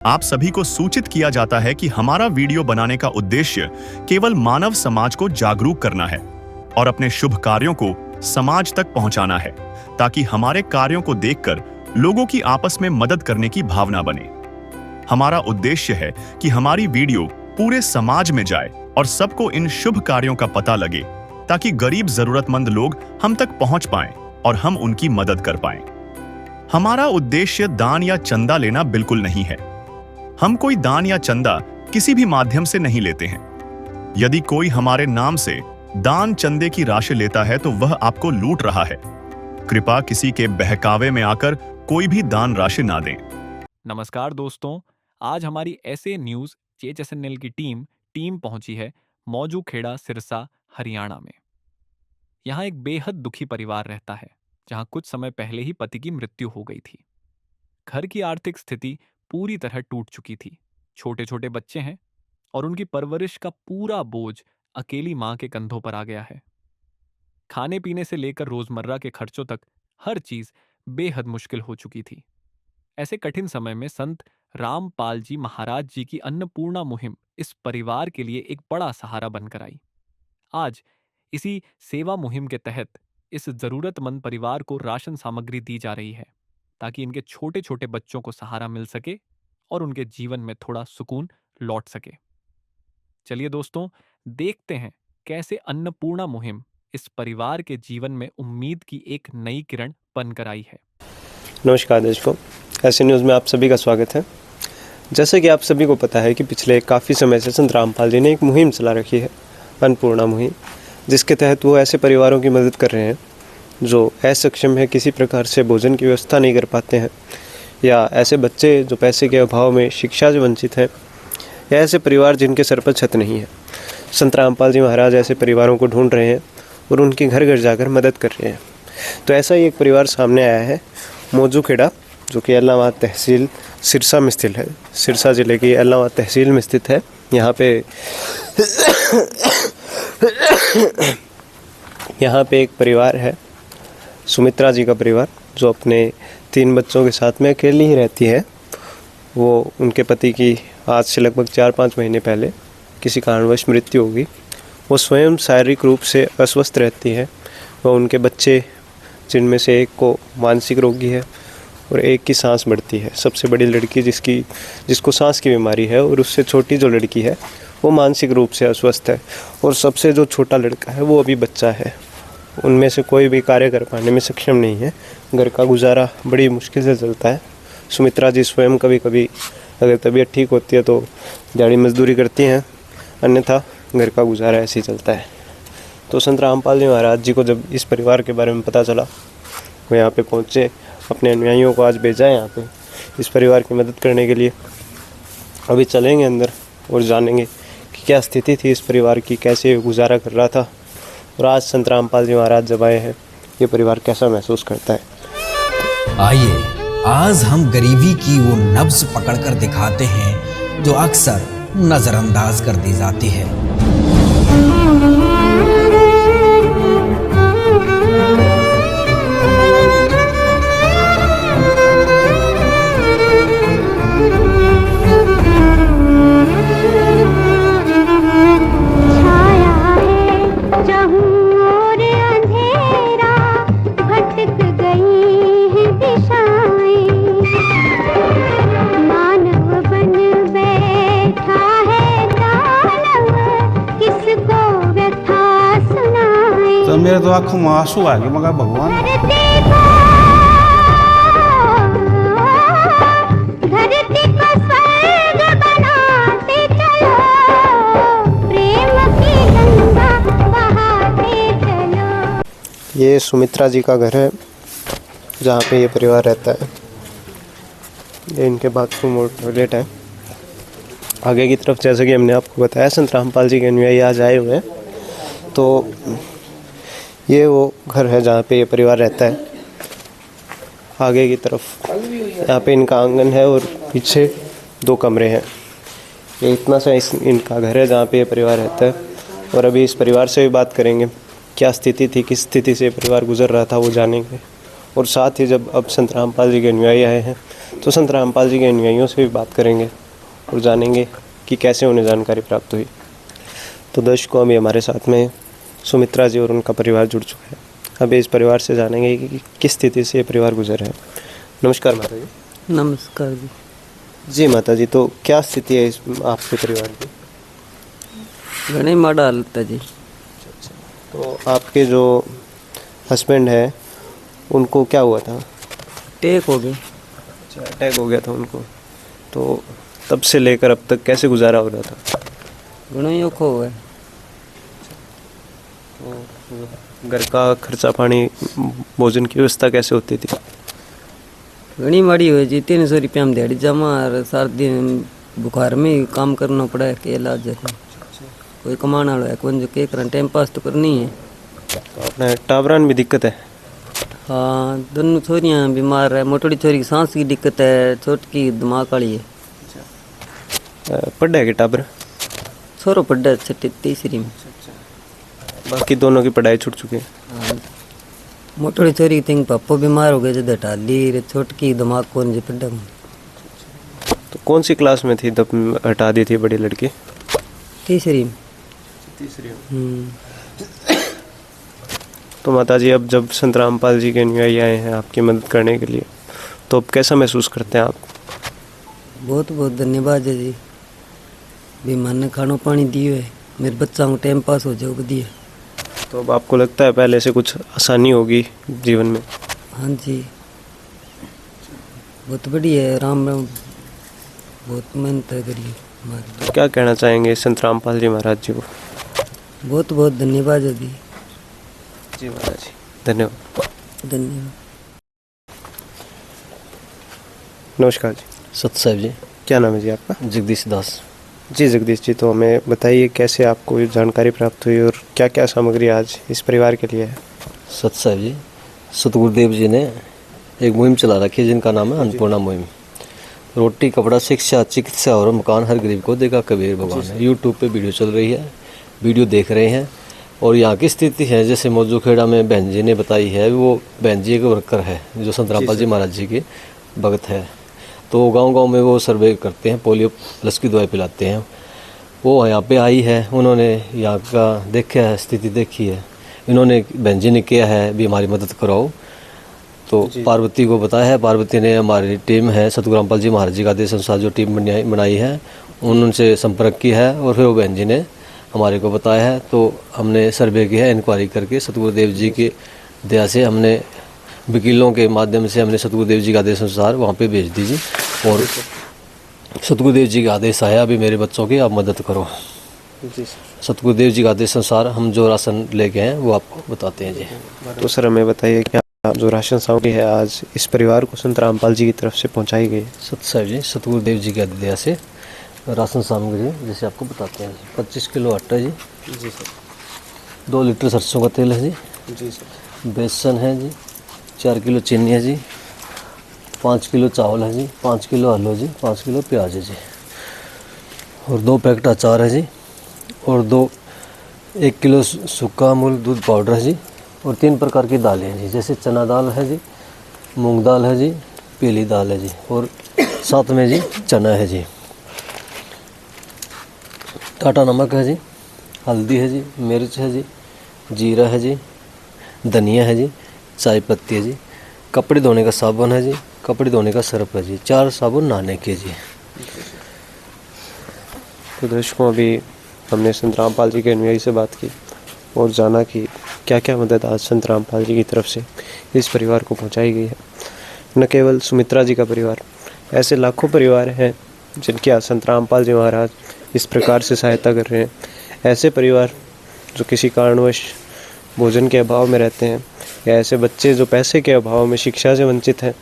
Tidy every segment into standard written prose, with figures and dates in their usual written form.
आप सभी को सूचित किया जाता है कि हमारा वीडियो बनाने का उद्देश्य केवल मानव समाज को जागरूक करना है और अपने शुभ कार्यों को समाज तक पहुंचाना है, ताकि हमारे कार्यों को देखकर लोगों की आपस में मदद करने की भावना बने। हमारा उद्देश्य है कि हमारी वीडियो पूरे समाज में जाए और सबको इन शुभ कार्यों का पता लगे, ताकि गरीब जरूरतमंद लोग हम तक पहुंच पाएं और हम उनकी मदद कर पाएं। हमारा उद्देश्य दान या चंदा लेना बिल्कुल नहीं है। हम कोई दान या चंदा किसी भी माध्यम से नहीं लेते हैं। यदि कोई हमारे नाम से दान चंदे की राशि लेता है तो वह आपको लूट रहा है। कृपया किसी के बहकावे में आकर कोई भी दान राशि ना दें। नमस्कार दोस्तों, आज हमारी ऐसे न्यूज़ CHSNL की टीम पहुंची है मौजू खेड़ा सिरसा हरियाणा में। यहाँ एक बेहद दुखी परिवार रहता है, जहाँ कुछ समय पहले ही पति की मृत्यु हो गई थी। घर की आर्थिक स्थिति पूरी तरह टूट चुकी थी। छोटे छोटे बच्चे हैं और उनकी परवरिश का पूरा बोझ अकेली माँ के कंधों पर आ गया है। खाने पीने से लेकर रोजमर्रा के खर्चों तक हर चीज बेहद मुश्किल हो चुकी थी। ऐसे कठिन समय में संत रामपाल जी महाराज जी की अन्नपूर्णा मुहिम इस परिवार के लिए एक बड़ा सहारा बनकर आई। आज इसी सेवा मुहिम के तहत इस जरूरतमंद परिवार को राशन सामग्री दी जा रही है, ताकि इनके छोटे छोटे बच्चों को सहारा मिल सके और उनके जीवन में थोड़ा सुकून लौट सके। चलिए दोस्तों, देखते हैं कैसे अन्नपूर्णा मुहिम इस परिवार के जीवन में उम्मीद की एक नई किरण बनकर आई है। नमस्कार दर्शकों, ऐसे न्यूज़ में आप सभी का स्वागत है। जैसे कि आप सभी को पता है कि पिछले काफ़ी समय से संत रामपाल जी ने एक मुहिम चला रखी है, अन्नपूर्णा मुहिम, जिसके तहत वो ऐसे परिवारों की मदद कर रहे हैं जो असक्षम है, किसी प्रकार से भोजन की व्यवस्था नहीं कर पाते हैं, या ऐसे बच्चे जो पैसे के अभाव में शिक्षा से वंचित हैं, या ऐसे परिवार जिनके सर पर छत नहीं है। संत रामपाल जी महाराज ऐसे परिवारों को ढूंढ रहे हैं और उनके घर घर जाकर मदद कर रहे हैं। तो ऐसा ही एक परिवार सामने आया है मौजू खेड़ा, जो कि एलनाबाद तहसील सिरसा में स्थित है। सिरसा जिले की एलनाबाद तहसील में स्थित है। यहाँ पे एक परिवार है, सुमित्रा जी का परिवार, जो अपने 3 बच्चों के साथ में अकेली ही रहती है। वो उनके पति की आज से लगभग 4-5 महीने पहले किसी कारणवश मृत्यु होगी। वो स्वयं शारीरिक रूप से अस्वस्थ रहती है। वह उनके बच्चे, जिनमें से एक को मानसिक रोगी है और एक की सांस बढ़ती है। सबसे बड़ी लड़की जिसको सांस की बीमारी है, और उससे छोटी जो लड़की है वो मानसिक रूप से अस्वस्थ है, और सबसे जो छोटा लड़का है वो अभी बच्चा है। उनमें से कोई भी कार्य कर पाने में सक्षम नहीं है। घर का गुजारा बड़ी मुश्किल से चलता है। सुमित्रा जी स्वयं कभी कभी अगर तबीयत ठीक होती है तो दिहाड़ी मजदूरी करती हैं, अन्यथा घर का गुजारा ऐसे ही चलता है। तो संत रामपाल जी महाराज जी को जब इस परिवार के बारे में पता चला, वो यहाँ पे पहुँचे, अपने अनुयायियों को आज भेजा है यहाँ पे इस परिवार की मदद करने के लिए। अभी चलेंगे अंदर और जानेंगे कि क्या स्थिति थी इस परिवार की, कैसे गुजारा कर रहा था, और आज संत रामपाल जी महाराज जब आए हैं ये परिवार कैसा महसूस करता है। आइए आज हम गरीबी की वो नब्ज पकड़कर दिखाते हैं जो अक्सर नजरअंदाज कर दी जाती है। तो मेरे तो आंखों में आंसू आ गए। मगर भगवान ये सुमित्रा जी का घर है, जहाँ पे ये परिवार रहता है। ये इनके बाथरूम और टॉयलेट है। आगे की तरफ जैसे कि हमने आपको बताया, संत रामपाल जी के अनुयायी आज आए हुए हैं। तो ये वो घर है जहाँ पे ये परिवार रहता है। आगे की तरफ यहाँ पे इनका आंगन है और पीछे 2 कमरे हैं। ये इतना सा इनका घर है जहाँ पे ये परिवार रहता है। और अभी इस परिवार से भी बात करेंगे, क्या स्थिति थी, किस स्थिति से परिवार गुजर रहा था, वो जानेंगे। और साथ ही जब अब संत रामपाल जी के अनुयायी आए हैं तो संत रामपाल जी के अनुयायियों से भी बात करेंगे और जानेंगे कि कैसे उन्हें जानकारी प्राप्त हुई। तो दर्शकों, अभी हमारे साथ में सुमित्रा जी और उनका परिवार जुड़ चुका है। अभी इस परिवार से जानेंगे कि किस स्थिति से ये परिवार गुजर है। नमस्कार माता जी। नमस्कार जी। जी माता जी, तो क्या स्थिति है इस आपके परिवार की? घनी माड़ा हालत है जी। तो आपके जो हस्बैंड है उनको क्या हुआ था? टेक हो गए। अच्छा, अटैक हो गया था उनको। तो तब से लेकर अब तक कैसे गुजारा हो रहा था? घणो ही औखो हुआ है। तो घर का खर्चा पानी, भोजन की व्यवस्था कैसे होती थी? घनी माड़ी हुई जी। 300 रुपया में दिहाड़ी जमा और सारा दिन बुखार में ही काम करना पड़ा है के इलाज है। कोई कमाने वाला है कौन, जो के करें, टाइम पास तो करनी है। तो अपने टावरान में दिक्कत है? हाँ, दोनों छोरियाँ बीमार है। मोटड़ी छोरी की सांस की दिक्कत है, छोटकी दिमाग वाली है। पढ़ा है कि टाबर? छोरो पढ़ा छठी तीसरी में। बाकी दोनों की पढ़ाई छूट चुकी है। हाँ, मोटड़ी छोरी थी पापो बीमार हो गए जब हटा ली। छोटकी दिमाग कौन जी पढ़ा। तो कौन सी क्लास में थी तब हटा दी थी बड़ी लड़की? तीसरी में। तो माता जी, अब जब संत रामपाल जी के अनुयायी आए हैं आपकी मदद करने के लिए, तो अब कैसा महसूस करते हैं आप? बहुत बहुत धन्यवाद है जी। बीमार ने खानो पानी दियो है, मेरे बच्चा को टाइम पास हो जाओ दिए। तो अब आपको लगता है पहले से कुछ आसानी होगी जीवन में? हाँ जी, बहुत बढ़िया है। राम राम, बहुत मेहनत है करिए हमारी। तो क्या कहना चाहेंगे संत रामपाल जी महाराज जी को? बहुत बहुत धन्यवाद है जी। जी महाराज जी, धन्यवाद। धन्यवाद। नमस्कार जी। सत साहब जी। क्या नाम है जी आपका? जगदीश दास। जी जगदीश जी, तो हमें बताइए कैसे आपको ये जानकारी प्राप्त हुई और क्या क्या सामग्री आज इस परिवार के लिए है? सत साहब जी, सतगुरुदेव जी ने एक मुहिम चला रखी है जिनका नाम है अन्नपूर्णा मुहिम। रोटी, कपड़ा, शिक्षा, चिकित्सा और मकान हर गरीब को देगा कबीर भगवान है। यूट्यूब पे वीडियो चल रही है, वीडियो देख रहे हैं। और यहाँ की स्थिति है जैसे मौजूखेड़ा में बहन जी ने बताई है, वो बहन जी एक वर्कर है जो संत रामपाल जी महाराज जी के भगत है। तो गांव-गांव में वो सर्वे करते हैं, पोलियो प्लस की दवाई पिलाते हैं। वो यहाँ पे आई है, उन्होंने यहाँ का देखा है, स्थिति देखी है। इन्होंने बहन जी ने किया है भी हमारी मदद कराओ, तो पार्वती को बताया है। पार्वती ने हमारी टीम है सतगुरु रामपाल जी महाराज जी का आदेश अनुसार जो टीम बनाई है उनसे संपर्क किया है और फिर वो बहन जी ने हमारे को बताया है। तो हमने सर्वे किया है, इंक्वायरी करके सतगुरुदेव जी की दया से हमने वकीलों के माध्यम से हमने सतगुरुदेव जी के आदेश अनुसार वहाँ पे भेज दीजिए। और सतगुरुदेव जी का आदेश आया अभी मेरे बच्चों की आप मदद करो। सतगुरुदेव जी का आदेश अनुसार हम जो राशन लेके हैं वो आपको बताते हैं जी। तो सर हमें बताइए क्या जो राशन सामग्री है आज इस परिवार को संत रामपाल जी की तरफ से पहुँचाई गई? सत साहब जी, सतगुरुदेव जी की दया से राशन सामग्री जैसे आपको बताते हैं। 25 किलो आटा जी। जी सर। 2 लीटर सरसों का तेल है जी। जी सर। बेसन है जी। 4 किलो चीनी है जी। 5 किलो चावल है जी। 5 किलो आलू जी। 5 किलो प्याज है जी। और 2 पैकेट अचार है जी। और 1 किलो सूखा अमूल दूध पाउडर है जी। और 3 प्रकार की दालें हैं जी, जैसे चना दाल है जी, मूंग दाल है जी, पीली दाल है जी, और साथ में जी चना है जी। टाटा नमक है जी, हल्दी है जी, मिर्च है जी, जीरा है जी, धनिया है जी, चाय पत्ती है जी, कपड़े धोने का साबुन है जी, कपड़े धोने का सर्फ है जी, 4 साबुन नहाने के जी। तो दर्शकों, अभी हमने संत रामपाल जी के अनुयायी से बात की और जाना कि क्या क्या मदद आज संत रामपाल जी की तरफ से इस परिवार को पहुंचाई गई है। न केवल सुमित्रा जी का परिवार, ऐसे लाखों परिवार हैं जिनकी आज संत रामपाल जी महाराज इस प्रकार से सहायता कर रहे हैं। ऐसे परिवार जो किसी कारणवश भोजन के अभाव में रहते हैं, या ऐसे बच्चे जो पैसे के अभाव में शिक्षा से वंचित हैं,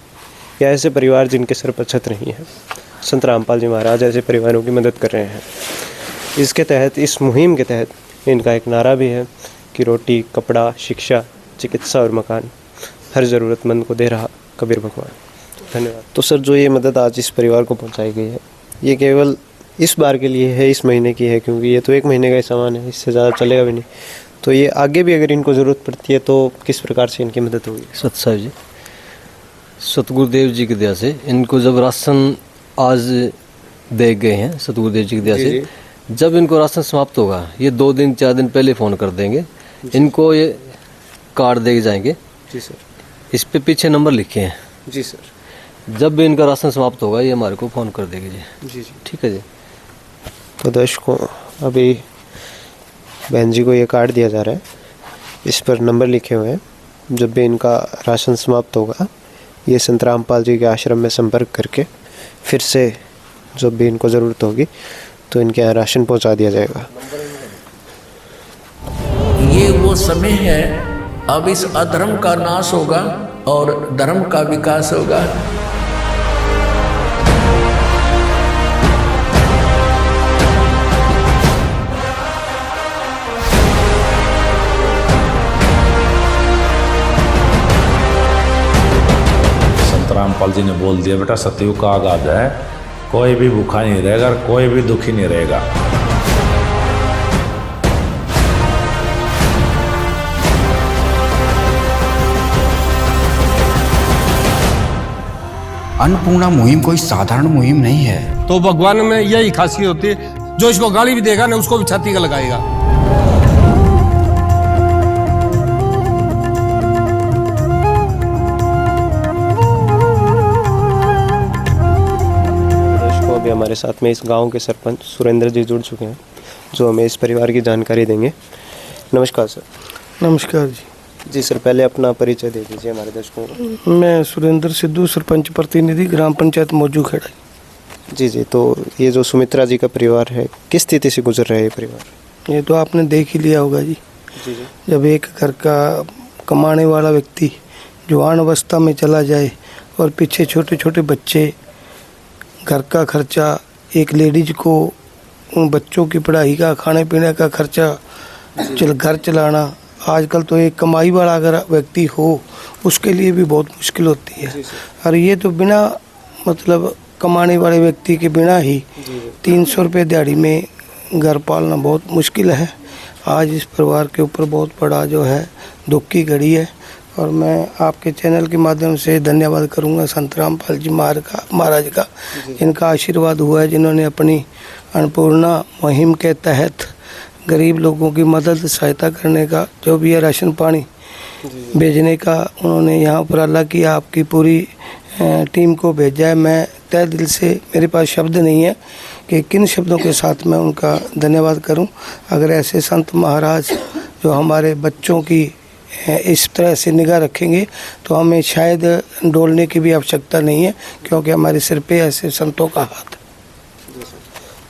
या ऐसे परिवार जिनके सर पर छत नहीं है, संत रामपाल जी महाराज ऐसे परिवारों की मदद कर रहे हैं। इसके तहत, इस मुहिम के तहत इनका एक नारा भी है कि रोटी, कपड़ा, शिक्षा, चिकित्सा और मकान हर ज़रूरतमंद को दे रहा कबीर भगवान। धन्यवाद। तो सर, जो ये मदद आज इस परिवार को पहुंचाई गई है, ये केवल इस बार के लिए है, इस महीने की है, क्योंकि ये तो 1 महीने का ही सामान है, इससे ज़्यादा चलेगा भी नहीं। तो ये आगे भी अगर इनको ज़रूरत पड़ती है तो किस प्रकार से इनकी मदद होगी? सत साहब जी, सतगुरुदेव जी की दया से इनको जब राशन आज दे गए हैं सतगुरुदेव जी की दया से, जब इनको राशन समाप्त होगा ये 2 दिन 4 दिन पहले फ़ोन कर देंगे, इनको ये कार्ड दे जाएंगे जी सर। इस पे पीछे नंबर लिखे हैं जी सर। जब भी इनका राशन समाप्त होगा ये हमारे को फ़ोन कर देंगे जी। जी जी ठीक है जी। तो दर्शकों अभी बहन जी को ये कार्ड दिया जा रहा है, इस पर नंबर लिखे हुए हैं। जब भी इनका राशन समाप्त होगा ये संत रामपाल जी के आश्रम में संपर्क करके फिर से जब भी इनको ज़रूरत होगी तो इनके यहाँ राशन पहुँचा दिया जाएगा। ये वो समय है, अब इस अधर्म का नाश होगा और धर्म का विकास होगा। संत रामपाल जी ने बोल दिया, बेटा सतयुग का आगाज है, कोई भी भूखा नहीं रहेगा और कोई भी दुखी नहीं रहेगा। अन्नपूर्णा मुहिम कोई साधारण मुहिम नहीं है। तो भगवान में यही खासियत होती है, जो इसको गाली भी देगा ना उसको भी छाती का लगाएगा। दर्शकों अभी हमारे साथ में इस गांव के सरपंच सुरेंद्र जी जुड़ चुके हैं जो हमें इस परिवार की जानकारी देंगे। नमस्कार सर। नमस्कार जी। जी सर, पहले अपना परिचय दे दीजिए हमारे दर्शकों को। मैं सुरेंद्र सिद्धू, सरपंच प्रतिनिधि, ग्राम पंचायत मौजू खेड़ा। जी जी, तो ये जो सुमित्रा जी का परिवार है किस स्थिति से गुजर रहा है ये परिवार? ये तो आपने देख ही लिया होगा जी। जी जी। जब एक घर का कमाने वाला व्यक्ति जवान अवस्था में चला जाए और पीछे छोटे छोटे बच्चे, घर का खर्चा, एक लेडीज को उन बच्चों की पढ़ाई का, खाने पीने का खर्चा, घर चलाना, आजकल तो एक कमाई वाला अगर व्यक्ति हो उसके लिए भी बहुत मुश्किल होती है। और ये तो बिना मतलब कमाने वाले व्यक्ति के बिना ही 300 रुपये दिहाड़ी में घर पालना बहुत मुश्किल है। आज इस परिवार के ऊपर बहुत बड़ा जो है दुख की घड़ी है और मैं आपके चैनल के माध्यम से धन्यवाद करूंगा संत रामपाल जी महाराज का, जिनका आशीर्वाद हुआ है, जिन्होंने अपनी अन्नपूर्णा मुहिम के तहत गरीब लोगों की मदद सहायता करने का, जो भी है राशन पानी भेजने का, उन्होंने यहाँ पर अल्लाह की आपकी पूरी टीम को भेजा है। मैं तहे दिल से, मेरे पास शब्द नहीं है कि किन शब्दों के साथ मैं उनका धन्यवाद करूं। अगर ऐसे संत महाराज जो हमारे बच्चों की इस तरह से निगाह रखेंगे तो हमें शायद डोलने की भी आवश्यकता नहीं है, क्योंकि हमारे सिर पे ऐसे संतों का हाथ है।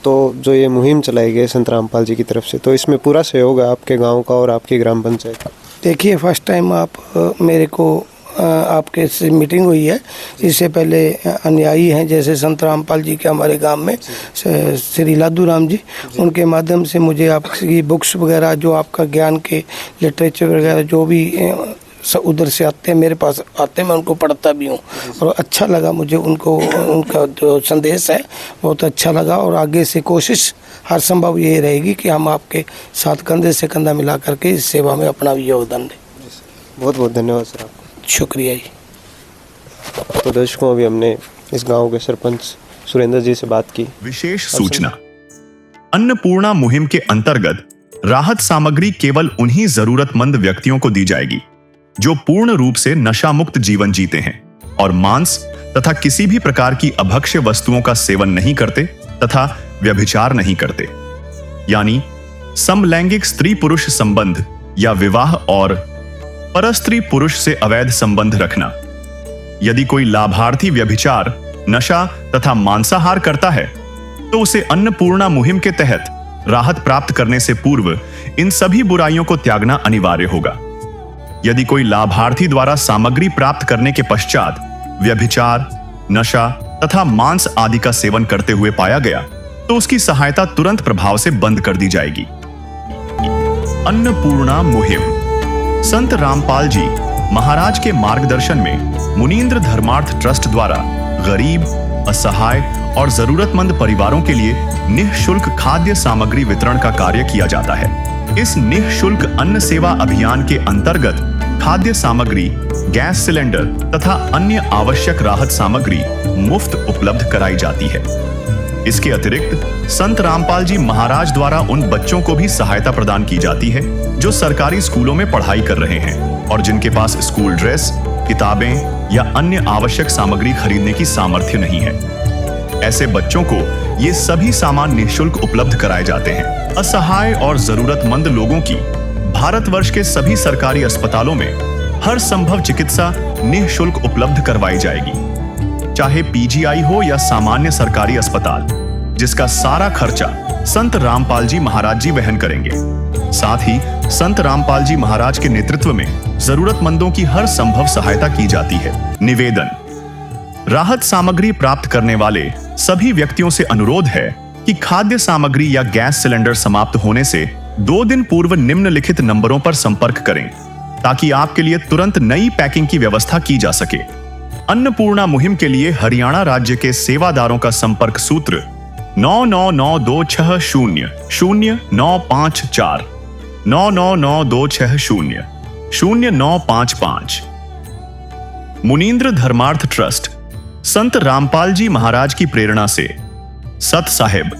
तो जो ये मुहिम चलाई गई संत रामपाल जी की तरफ से, तो इसमें पूरा सहयोग है आपके गांव का और आपकी ग्राम पंचायत का? देखिए, फर्स्ट टाइम आप मेरे को आपके से मीटिंग हुई है। इससे पहले अनुयायी हैं जैसे संत रामपाल जी के हमारे गांव में श्री लादू राम जी, उनके माध्यम से मुझे आपकी बुक्स वगैरह, जो आपका ज्ञान के लिटरेचर वगैरह जो भी उधर से आते हैं, मेरे पास आते हैं, मैं उनको पढ़ता भी हूँ और अच्छा लगा मुझे। उनका जो संदेश है बहुत अच्छा लगा और आगे से कोशिश हर संभव यही रहेगी कि हम आपके साथ कंधे से कंधा मिला करके इस सेवा में अपना योगदान दें। बहुत बहुत धन्यवाद सर आपको। शुक्रिया जी। तो दर्शकों, अभी हमने इस गांव के सरपंच सुरेंद्र जी से बात की। विशेष सूचना, अन्नपूर्णा मुहिम के अंतर्गत राहत सामग्री केवल उन्हीं जरूरतमंद व्यक्तियों को दी जाएगी जो पूर्ण रूप से नशा मुक्त जीवन जीते हैं और मांस तथा किसी भी प्रकार की अभक्ष्य वस्तुओं का सेवन नहीं करते तथा व्यभिचार नहीं करते, यानी समलैंगिक स्त्री पुरुष संबंध या विवाह और परस्त्री पुरुष से अवैध संबंध रखना। यदि कोई लाभार्थी व्यभिचार, नशा तथा मांसाहार करता है तो उसे अन्नपूर्णा मुहिम के तहत राहत प्राप्त करने से पूर्व इन सभी बुराइयों को त्यागना अनिवार्य होगा। यदि कोई लाभार्थी द्वारा सामग्री प्राप्त करने के पश्चात व्यभिचार, नशा तथा मांस आदि का सेवन करते हुए पाया गया तो उसकी सहायता तुरंत प्रभाव से बंद कर दी जाएगी। अन्नपूर्णा मुहिम संत रामपाल जी महाराज के मार्गदर्शन में मुनीन्द्र धर्मार्थ ट्रस्ट द्वारा गरीब, असहाय और जरूरतमंद परिवारों के लिए निःशुल्क खाद्य सामग्री वितरण का कार्य किया जाता है। इस निःशुल्क अन्न सेवा अभियान के अंतर्गत खाद्य सामग्री, गैस सिलेंडर तथा अन्य आवश्यक राहत सामग्री मुफ्त उपलब्ध कराई जाती है। इसके अतिरिक्त संत रामपाल जी महाराज द्वारा उन बच्चों को भी सहायता प्रदान की जाती है जो सरकारी स्कूलों में पढ़ाई कर रहे हैं और जिनके पास स्कूल ड्रेस, किताबें या अन्य आवश्यक सामग्री खरीदने की सामर्थ्य नहीं है। ऐसे बच्चों को ये सभी सामान निःशुल्क उपलब्ध कराए जाते हैं। असहाय और जरूरतमंद लोगों की भारतवर्ष के सभी सरकारी अस्पतालों में हर संभव चिकित्सा निःशुल्क उपलब्ध करवाई जाएगी, चाहे पीजीआई हो या सामान्य सरकारी अस्पताल, जिसका सारा खर्चा संत रामपाल जी महाराज जी वहन करेंगे। साथ ही संत रामपाल जी महाराज के नेतृत्व में जरूरतमंदों की हर संभव सहायता की जाती है। निवेदन: राहत सामग्री प्राप्त करने वाले सभी व्यक्तियों से अनुरोध है कि खाद्य सामग्री या गैस सिलेंडर समाप्त होने से 2 दिन पूर्व निम्नलिखित नंबरों पर संपर्क करें ताकि आपके लिए तुरंत नई पैकिंग की व्यवस्था की जा सके। अन्नपूर्णा मुहिम के लिए हरियाणा राज्य के सेवादारों का संपर्क सूत्र 9992600954 9992600955। मुनींद्र धर्मार्थ ट्रस्ट संत रामपाल जी महाराज की प्रेरणा से सत साहिब